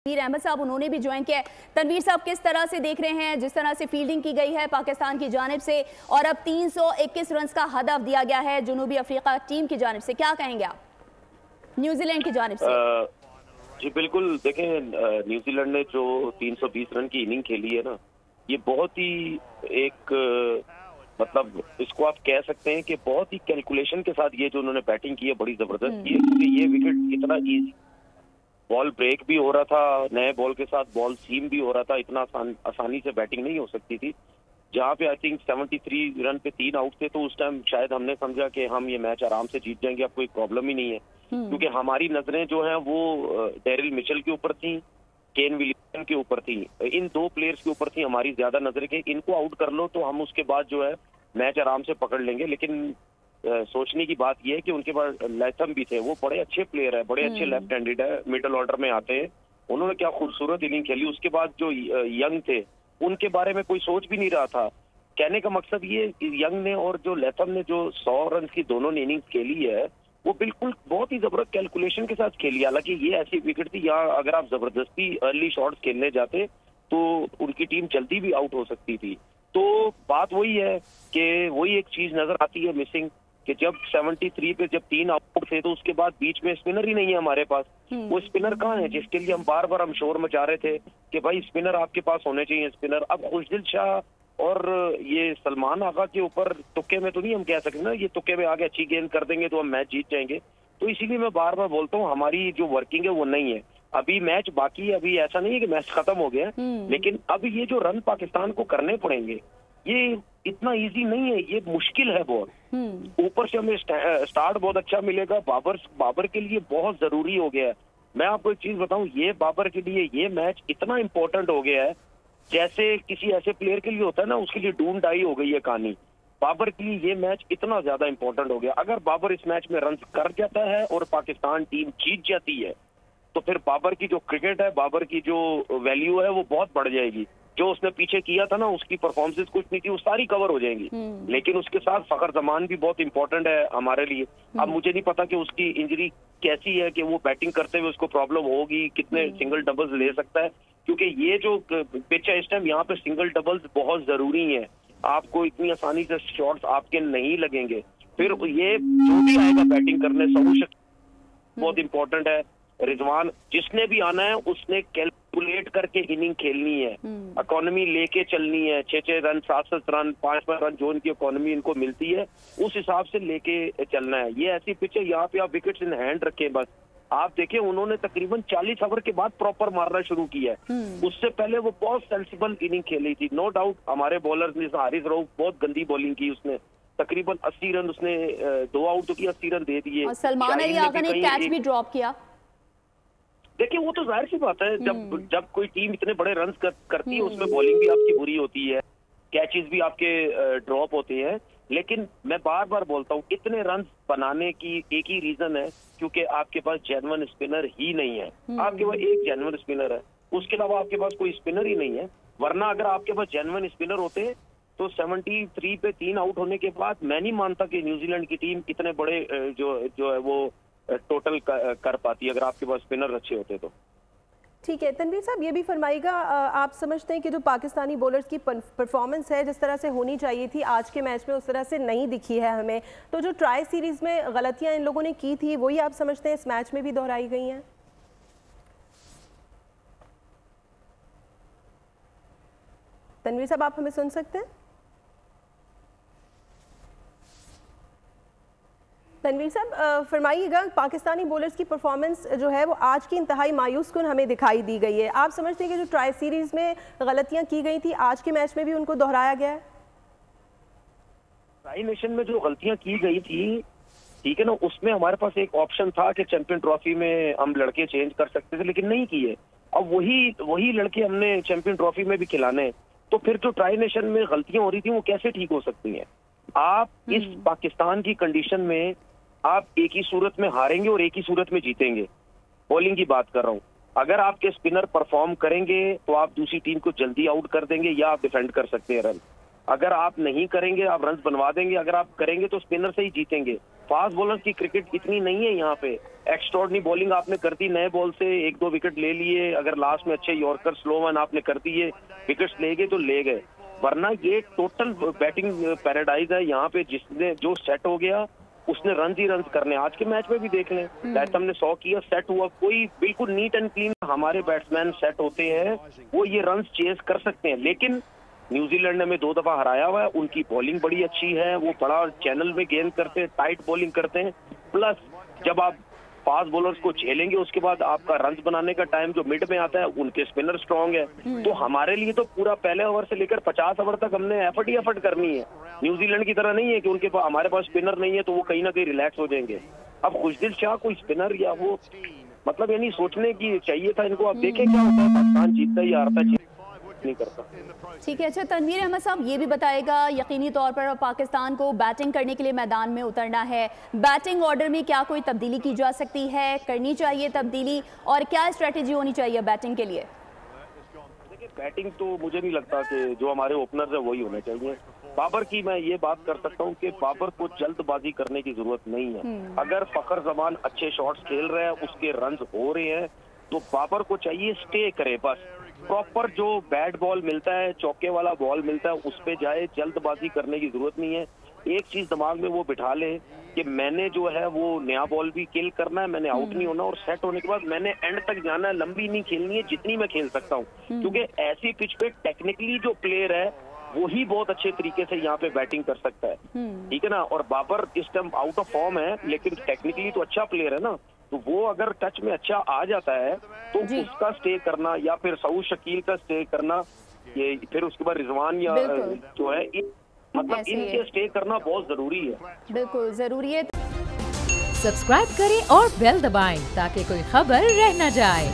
तनवीर अहमद साहब उन्होंने भी ज्वाइन किया है। तनवीर साहब, किस तरह से देख रहे हैं जिस तरह से फील्डिंग की गई है पाकिस्तान की जानिब से और अब 321 रन का हदफ दिया गया है जनूबी अफ्रीका टीम की जानिब से, क्या कहेंगे आप न्यूजीलैंड की जानिब से? जी बिल्कुल, देखें न्यूजीलैंड ने जो 320 रन की इनिंग खेली है ना, ये बहुत ही एक मतलब इसको आप कह सकते हैं कि बहुत ही कैलकुलेशन के साथ ये जो उन्होंने बैटिंग की है बड़ी जबरदस्त की है, क्योंकि ये विकेट इतना ईजी, बॉल ब्रेक भी हो रहा था, नए बॉल के साथ बॉल सीम भी हो रहा था, इतना आसानी से बैटिंग नहीं हो सकती थी। जहाँ पे आई थिंक 73 रन पे 3 आउट थे, तो उस टाइम शायद हमने समझा कि हम ये मैच आराम से जीत जाएंगे, अब कोई प्रॉब्लम ही नहीं है, क्योंकि हमारी नजरें जो हैं वो डेरिल मिचेल के ऊपर थी, केन विलियमसन के ऊपर थी, इन दो प्लेयर्स के ऊपर थी हमारी ज्यादा नजरें कि इनको आउट कर लो तो हम उसके बाद जो है मैच आराम से पकड़ लेंगे। लेकिन सोचने की बात यह है कि उनके पास लैथम भी थे, वो बड़े अच्छे प्लेयर है, बड़े अच्छे लेफ्ट हैंडेड है, मिडिल ऑर्डर में आते हैं, उन्होंने क्या खूबसूरत इनिंग खेली। उसके बाद जो यंग थे उनके बारे में कोई सोच भी नहीं रहा था। कहने का मकसद ये, यंग ने और जो लैथम ने जो 100 रन की दोनों ने इनिंग खेली है, वो बिल्कुल बहुत ही जबरदस्त कैलकुलेशन के साथ खेली। हालांकि ये ऐसी विकेट थी, यहाँ अगर आप जबरदस्ती अर्ली शॉट्स खेलने जाते तो उनकी टीम जल्दी भी आउट हो सकती थी। तो बात वही है कि वही एक चीज नजर आती है मिसिंग, कि जब 73 पे जब 3 आउट थे तो उसके बाद बीच में स्पिनर ही नहीं है हमारे पास। वो स्पिनर कहाँ है जिसके लिए हम बार बार हम शोर मचा रहे थे कि भाई स्पिनर आपके पास होने चाहिए स्पिनर। अब खुशदिल शाह और ये सलमान आगा के ऊपर तुक्के में तो नहीं हम कह सकते ना, ये तुक्के में आगे अच्छी गेंद कर देंगे तो हम मैच जीत जाएंगे। तो इसीलिए मैं बार बार बोलता हूँ हमारी जो वर्किंग है वो नहीं है। अभी मैच बाकी है, अभी ऐसा नहीं है कि मैच खत्म हो गया, लेकिन अब ये जो रन पाकिस्तान को करने पड़ेंगे ये इतना इजी नहीं है, ये मुश्किल है बहुत। ऊपर से हमें स्टार्ट बहुत अच्छा मिलेगा, बाबर के लिए बहुत जरूरी हो गया है। मैं आपको एक चीज बताऊं, ये बाबर के लिए ये मैच इतना इंपॉर्टेंट हो गया है जैसे किसी ऐसे प्लेयर के लिए होता है ना, उसके लिए डूम डाई हो गई है कहानी। बाबर के लिए ये मैच इतना ज्यादा इंपॉर्टेंट हो गया। अगर बाबर इस मैच में रन कर जाता है और पाकिस्तान टीम जीत जाती है तो फिर बाबर की जो क्रिकेट है, बाबर की जो वैल्यू है वो बहुत बढ़ जाएगी। जो उसने पीछे किया था ना, उसकी परफॉर्मेंस कुछ नहीं थी, वो सारी कवर हो जाएंगी। लेकिन उसके साथ फखर जमान भी बहुत इंपॉर्टेंट है हमारे लिए। अब मुझे नहीं पता कि उसकी इंजरी कैसी है, कि वो बैटिंग करते हुए उसको प्रॉब्लम होगी, कितने सिंगल डबल्स ले सकता है, क्योंकि ये जो पिच है इस टाइम यहाँ पे सिंगल डबल्स बहुत जरूरी है। आपको इतनी आसानी से शॉट्स आपके नहीं लगेंगे। फिर ये जो भी आएगा बैटिंग करने, सबूश बहुत इंपॉर्टेंट है। रिजवान जिसने भी आना है उसने कैलकुलेट करके इनिंग खेलनी है, इकोनॉमी लेके चलनी है, 6-6 रन 7-7 रन 5-5 रन जो इनकी इकोनॉमी इनको मिलती है उस हिसाब से लेके चलना है। ये ऐसी पिच है, यहाँ पे आप विकेट्स इन हैंड रखें बस। आप देखें उन्होंने तकरीबन 40 ओवर के बाद प्रॉपर मारना शुरू किया है, उससे पहले वो बहुत सेंसिबल इनिंग खेली थी। नो डाउट हमारे बॉलर ने, हारिस रऊफ बहुत गंदी बॉलिंग की, उसने तकरीबन 80 रन, उसने 2 आउट तो की 80 रन दे दिए। सलमान अली आगा ने कैच भी ड्रॉप किया। देखिए वो तो जाहिर सी बात है, जब कोई टीम इतने बड़े रन करती है उसमें बॉलिंग भी आपकी बुरी होती है, कैचेस भी आपके ड्रॉप होते हैं। लेकिन मैं बार बार बोलता हूँ इतने रन बनाने की एक ही रीजन है, क्योंकि आपके पास जेन्युइन स्पिनर ही नहीं है। आपके पास एक जेन्युइन स्पिनर है, उसके अलावा आपके पास कोई स्पिनर ही नहीं है। वरना अगर आपके पास जेन्युइन स्पिनर होते तो 73 पे 3 आउट होने के बाद मैं नहीं मानता कि न्यूजीलैंड की टीम इतने बड़े जो है वो टोटल कर पाती अगर आपके पास स्पिनर अच्छे होते तो। ठीक है तनवीर साहब, ये भी फरमाइएगा, आप समझते हैं कि जो पाकिस्तानी बॉलर्स की परफॉर्मेंस है जिस तरह से होनी चाहिए थी आज के मैच में उस तरह से नहीं दिखी है हमें, तो जो ट्राई सीरीज में गलतियां इन लोगों ने की थी वही आप समझते हैं इस मैच में भी दोहराई गई हैं? तनवीर साहब, आप हमें सुन सकते हैं? तनवीर साहब फरमाइएगा, पाकिस्तानी बॉलर्स की परफॉर्मेंस जो है वो आज की इंतहाई मायूस कुन हमें दिखाई दी गई है। आप समझते हैं कि जो ट्राई सीरीज में गलतियां की गई थी आज के मैच में भी उनको दोहराया गया है? ट्राई नेशन में जो गलतियां की गई थी, ठीक है ना, उसमें हमारे पास एक ऑप्शन था कि चैंपियन ट्रॉफी में हम लड़के चेंज कर सकते थे, लेकिन नहीं किए। अब वही लड़के हमने चैंपियन ट्रॉफी में भी खिलाने, तो फिर जो ट्राई नेशन में गलतियां हो रही थी वो कैसे ठीक हो सकती हैं? आप इस पाकिस्तान की कंडीशन में आप एक ही सूरत में हारेंगे और एक ही सूरत में जीतेंगे। बॉलिंग की बात कर रहा हूं, अगर आपके स्पिनर परफॉर्म करेंगे तो आप दूसरी टीम को जल्दी आउट कर देंगे या आप डिफेंड कर सकते हैं रन। अगर आप नहीं करेंगे आप रन बनवा देंगे, अगर आप करेंगे तो स्पिनर से ही जीतेंगे। फास्ट बॉलर्स की क्रिकेट इतनी नहीं है यहाँ पे। एक्स्ट्रॉर्डनरी बॉलिंग आपने कर दी नए बॉल से, 1-2 विकेट ले लिए, अगर लास्ट में अच्छे यॉर्कर स्लो वन आपने कर दिए, विकेट्स ले गए तो ले गए, वरना ये टोटल बैटिंग पैराडाइज है यहाँ पे। जिसने जो सेट हो गया उसने रन ही रन करने। आज के मैच में भी देख लें, जैसे हमने 100 किया, सेट हुआ, कोई बिल्कुल नीट एंड क्लीन हमारे बैट्समैन सेट होते हैं, वो ये रन चेस कर सकते हैं। लेकिन न्यूजीलैंड ने हमें 2 दफा हराया हुआ है, उनकी बॉलिंग बड़ी अच्छी है, वो बड़ा चैनल में गेंद करते हैं, टाइट बॉलिंग करते हैं। प्लस जब आप फास्ट बॉलर्स को झेलेंगे उसके बाद आपका रन बनाने का टाइम जो मिड में आता है, उनके स्पिनर स्ट्रांग है। तो हमारे लिए तो पूरा पहले ओवर से लेकर 50 ओवर तक हमने एफर्ट ही एफर्ट करनी है। न्यूजीलैंड की तरह नहीं है कि उनके पास हमारे पास स्पिनर नहीं है तो वो कहीं ना कहीं रिलैक्स हो जाएंगे। अब खुशदिल शाह कोई स्पिनर या वो मतलब यानी सोचने की चाहिए था इनको। अब देखें क्या होता है, पाकिस्तान जीतता या हारता नहीं करता। ठीक है, अच्छा तनवीर अहमद साहब ये भी बताएगा, यकीनी तौर पर पाकिस्तान को बैटिंग करने के लिए मैदान में उतरना है, बैटिंग ऑर्डर में क्या कोई तब्दीली की जा सकती है, करनी चाहिए तब्दीली, और क्या स्ट्रेटेजी होनी चाहिए बैटिंग के लिए? देखिए बैटिंग तो मुझे नहीं लगता कि जो हमारे ओपनर्स है वही होने चाहिए। बाबर की मैं ये बात कर सकता हूँ कि बाबर को जल्दबाजी करने की जरूरत नहीं है। अगर फखर जमान अच्छे शॉट्स खेल रहे हैं, उसके रन हो रहे हैं, तो बाबर को चाहिए स्टे करे, बस प्रॉपर जो बैट बॉल मिलता है, चौके वाला बॉल मिलता है, उस पे जाए, जल्दबाजी करने की जरूरत नहीं है। एक चीज दिमाग में वो बिठा ले कि मैंने जो है वो नया बॉल भी किल करना है, मैंने आउट नहीं होना, और सेट होने के बाद मैंने एंड तक जाना है, लंबी नहीं खेलनी है जितनी मैं खेल सकता हूँ। क्योंकि ऐसी पिच पे टेक्निकली जो प्लेयर है वही बहुत अच्छे तरीके से यहाँ पे बैटिंग कर सकता है, ठीक है ना। और बाबर इस टाइम आउट ऑफ फॉर्म है, लेकिन टेक्निकली तो अच्छा प्लेयर है ना, तो वो अगर टच में अच्छा आ जाता है तो उसका स्टे करना या फिर सऊद शकील का स्टे करना, ये फिर उसके बाद रिजवान या जो है मतलब इनके स्टे करना बहुत जरूरी है। बिल्कुल जरूरी है। सब्सक्राइब करें और बेल दबाएं ताकि कोई खबर रह न जाए।